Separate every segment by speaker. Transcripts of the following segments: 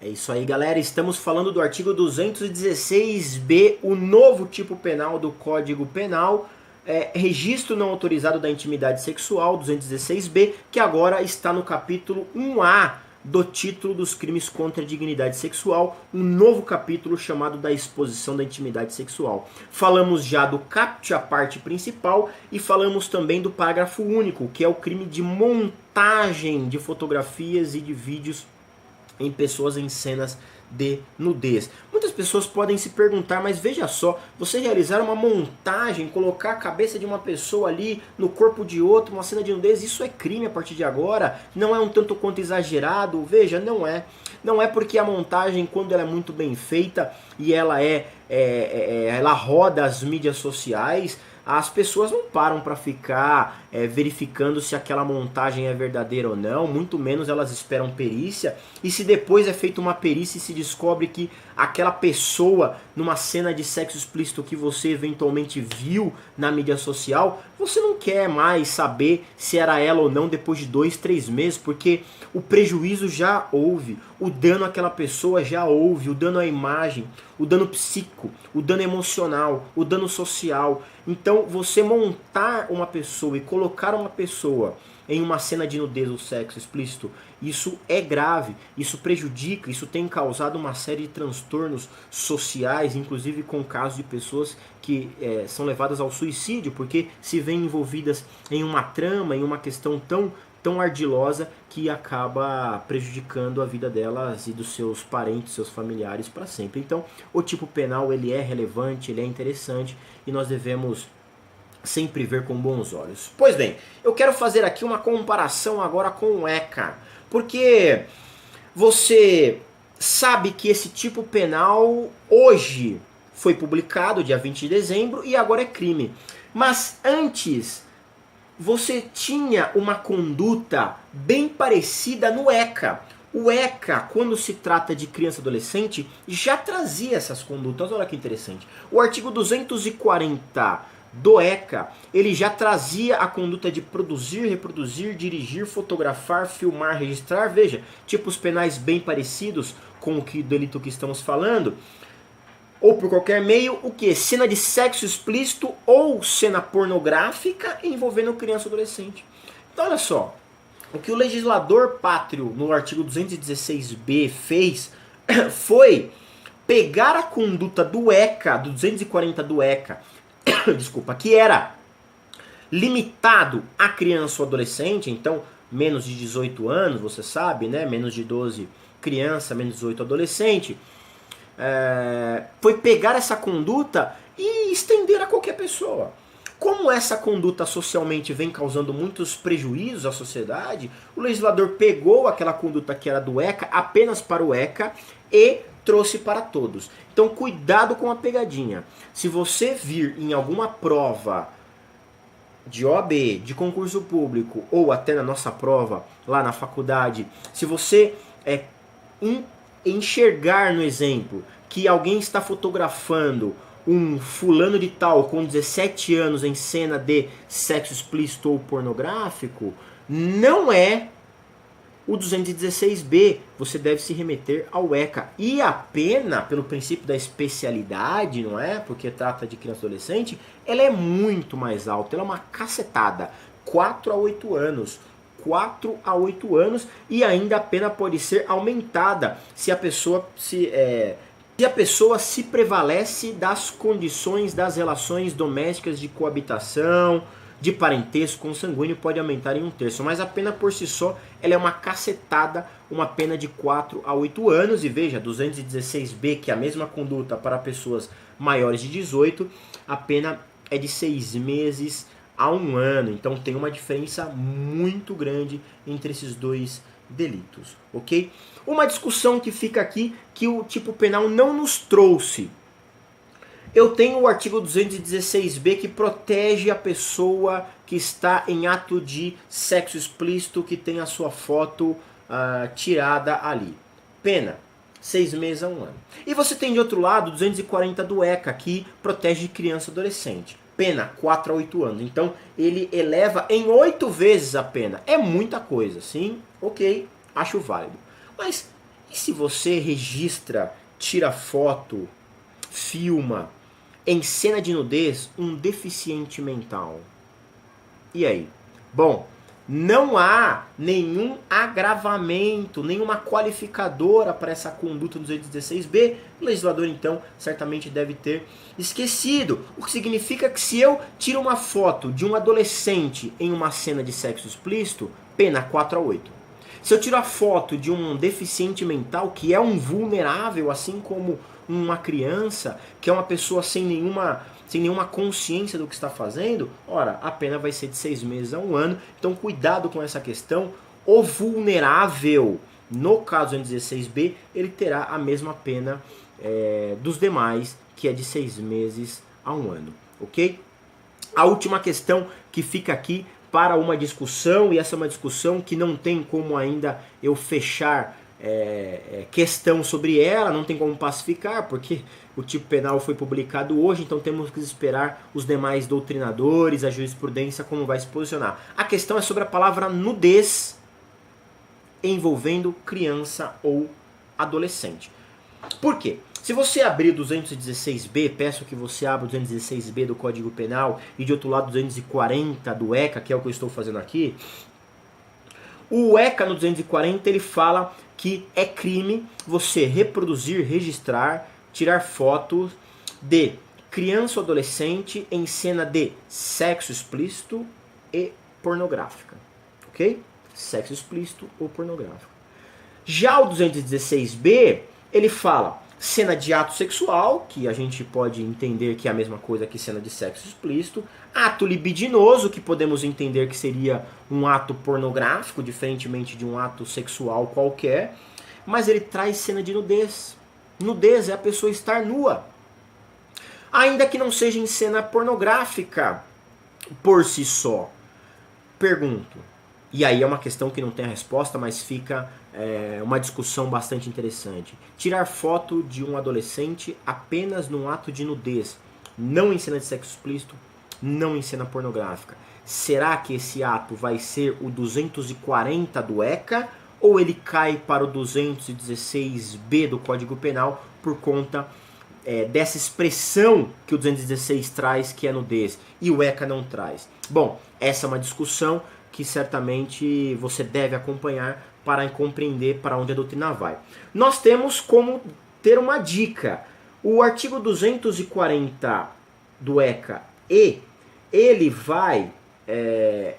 Speaker 1: É isso aí, galera. Estamos falando do artigo 216b, o novo tipo penal do Código Penal, registro não autorizado da intimidade sexual, 216b, que agora está no capítulo 1A do título dos crimes contra a dignidade sexual, um novo capítulo chamado da exposição da intimidade sexual. Falamos já do caput, a parte principal, e falamos também do parágrafo único, que é o crime de montagem de fotografias e de vídeos em pessoas em cenas de nudez. Muitas pessoas podem se perguntar, mas veja só, você realizar uma montagem, colocar a cabeça de uma pessoa ali no corpo de outra, uma cena de nudez, isso é crime a partir de agora? Não é um tanto quanto exagerado? Veja, não é. Não é porque a montagem, quando ela é muito bem feita e ela ela roda as mídias sociais, as pessoas não param para ficar verificando se aquela montagem é verdadeira ou não, muito menos elas esperam perícia, e se depois é feita uma perícia e se descobre que aquela pessoa numa cena de sexo explícito que você eventualmente viu na mídia social, você não quer mais saber se era ela ou não depois de 2, 3 meses, porque o prejuízo já houve, o dano àquela pessoa já houve, o dano à imagem, o dano psíquico, o dano emocional, o dano social. Então você montar uma pessoa e colocar uma pessoa em uma cena de nudez ou sexo explícito, isso é grave, isso prejudica, isso tem causado uma série de transtornos sociais, inclusive com casos de pessoas que são levadas ao suicídio, porque se veem envolvidas em uma trama, em uma questão tão ardilosa que acaba prejudicando a vida delas e dos seus parentes, seus familiares para sempre. Então, o tipo penal ele é relevante, ele é interessante e nós devemos sempre ver com bons olhos. Pois bem, eu quero fazer aqui uma comparação agora com o ECA, porque você sabe que esse tipo penal hoje foi publicado, dia 20 de dezembro, e agora é crime. Mas antes você tinha uma conduta bem parecida no ECA. O ECA, quando se trata de criança e adolescente, já trazia essas condutas. Olha que interessante. O artigo 240 do ECA, ele já trazia a conduta de produzir, reproduzir, dirigir, fotografar, filmar, registrar. Veja, tipos penais bem parecidos com o delito que estamos falando. Ou por qualquer meio, o que? Cena de sexo explícito ou cena pornográfica envolvendo criança ou adolescente. Então olha só, o que o legislador pátrio no artigo 216b fez foi pegar a conduta do ECA, do 240 do ECA, desculpa, que era limitado a criança ou adolescente, então menos de 18 anos, você sabe, né? Menos de 12 criança, menos de 18 adolescente. Foi pegar essa conduta e estender a qualquer pessoa. Como essa conduta socialmente vem causando muitos prejuízos à sociedade, o legislador pegou aquela conduta que era do ECA apenas para o ECA e trouxe para todos. Então cuidado com a pegadinha. Se você vir em alguma prova de OAB, de concurso público ou até na nossa prova lá na faculdade, se você enxergar no exemplo que alguém está fotografando um fulano de tal com 17 anos em cena de sexo explícito ou pornográfico, não é o 216b, você deve se remeter ao ECA. E a pena, pelo princípio da especialidade, não é? Porque trata de criança e adolescente, ela é muito mais alta, ela é uma cacetada, 4 a 8 anos. 4 a 8 anos e ainda a pena pode ser aumentada se a pessoa se prevalece das condições das relações domésticas de coabitação, de parentesco consanguíneo, pode aumentar em 1/3. Mas a pena por si só ela é uma cacetada, uma pena de 4 a 8 anos. E veja, 216b, que é a mesma conduta para pessoas maiores de 18, a pena é de 6 meses a 1 ano, então tem uma diferença muito grande entre esses dois delitos, ok? Uma discussão que fica aqui que o tipo penal não nos trouxe. Eu tenho o artigo 216b que protege a pessoa que está em ato de sexo explícito, que tem a sua foto tirada ali. Pena, 6 meses a 1 ano. E você tem de outro lado o 240 do ECA, que protege criança e adolescente. Pena, 4 a 8 anos. Então, ele eleva em 8 vezes a pena. É muita coisa, sim? Ok, acho válido. Mas, E se você registra, tira foto, filma, em cena de nudez, um deficiente mental? E aí? Bom, não há nenhum agravamento, nenhuma qualificadora para essa conduta do 216B. O legislador, então, certamente deve ter esquecido. O que significa que se eu tiro uma foto de um adolescente em uma cena de sexo explícito, pena 4 a 8. Se eu tiro a foto de um deficiente mental, que é um vulnerável, assim como uma criança, que é uma pessoa sem nenhuma consciência do que está fazendo, ora, a pena vai ser de 6 meses a 1 ano. Então cuidado com essa questão. O vulnerável, no caso do 216B, ele terá a mesma pena dos demais, que é de 6 meses a 1 ano, ok? A última questão que fica aqui para uma discussão, e essa é uma discussão que não tem como ainda eu fechar questão sobre ela, não tem como pacificar, porque o tipo penal foi publicado hoje, então temos que esperar os demais doutrinadores, a jurisprudência, como vai se posicionar. A questão é sobre a palavra nudez envolvendo criança ou adolescente. Por quê? Se você abrir o 216B, peço que você abra o 216B do Código Penal e de outro lado o 240 do ECA, que é o que eu estou fazendo aqui. O ECA no 240 ele fala que é crime você reproduzir, registrar, tirar fotos de criança ou adolescente em cena de sexo explícito e pornográfica, ok? Sexo explícito ou pornográfico. Já o 216B, ele fala cena de ato sexual, que a gente pode entender que é a mesma coisa que cena de sexo explícito, ato libidinoso, que podemos entender que seria um ato pornográfico, diferentemente de um ato sexual qualquer, mas ele traz cena de nudez. Nudez é a pessoa estar nua. Ainda que não seja em cena pornográfica por si só. Pergunto, e aí é uma questão que não tem a resposta, mas fica uma discussão bastante interessante. Tirar foto de um adolescente apenas num ato de nudez, não em cena de sexo explícito, não em cena pornográfica. Será que esse ato vai ser o 240 do ECA ou ele cai para o 216B do Código Penal por conta dessa expressão que o 216 traz, que é nudez, e o ECA não traz? Bom, essa é uma discussão que certamente você deve acompanhar para compreender para onde a doutrina vai. Nós temos como ter uma dica. O artigo 240 do ECA, ele vai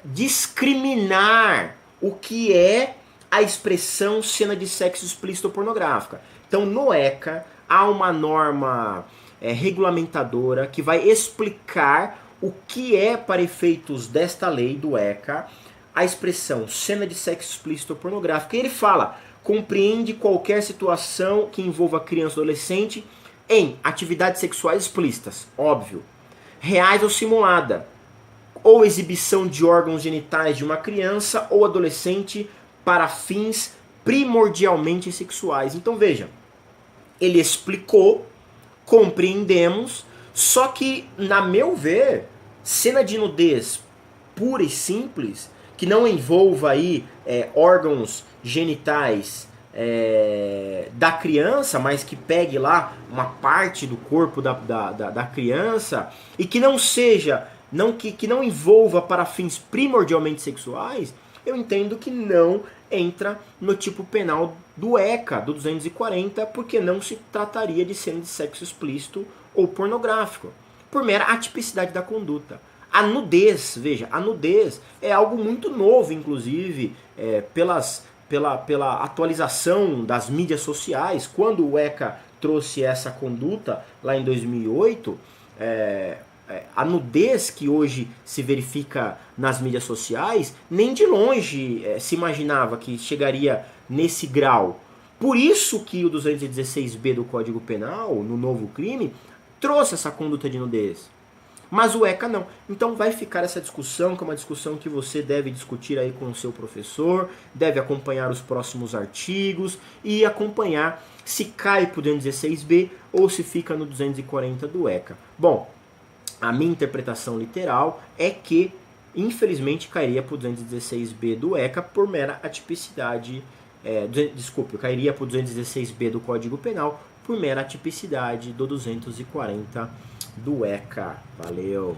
Speaker 1: discriminar o que é a expressão cena de sexo explícito ou pornográfica. Então, no ECA, há uma norma regulamentadora que vai explicar o que é, para efeitos desta lei do ECA, a expressão cena de sexo explícito ou pornográfica. E ele fala, compreende qualquer situação que envolva criança ou adolescente em atividades sexuais explícitas, óbvio, reais ou simulada, ou exibição de órgãos genitais de uma criança ou adolescente para fins primordialmente sexuais. Então veja, ele explicou, compreendemos, só que, na meu ver, cena de nudez pura e simples, que não envolva aí órgãos genitais da criança, mas que pegue lá uma parte do corpo da criança, e que não seja, que não envolva para fins primordialmente sexuais, eu entendo que não entra no tipo penal do ECA, do 240, porque não se trataria de cena de sexo explícito ou pornográfico, por mera atipicidade da conduta. A nudez, veja, a nudez é algo muito novo, inclusive, pela atualização das mídias sociais. Quando o ECA trouxe essa conduta, lá em 2008, a nudez que hoje se verifica nas mídias sociais, nem de longe se imaginava que chegaria nesse grau. Por isso que o 216B do Código Penal, no novo crime, trouxe essa conduta de nudez. Mas o ECA não. Então vai ficar essa discussão, que é uma discussão que você deve discutir aí com o seu professor, deve acompanhar os próximos artigos e acompanhar se cai para o 216B ou se fica no 240 do ECA. Bom, a minha interpretação literal é que, infelizmente, cairia para o 216B do ECA por mera atipicidade desculpe, cairia para o 216B do Código Penal por mera tipicidade do 240 do ECA. Valeu!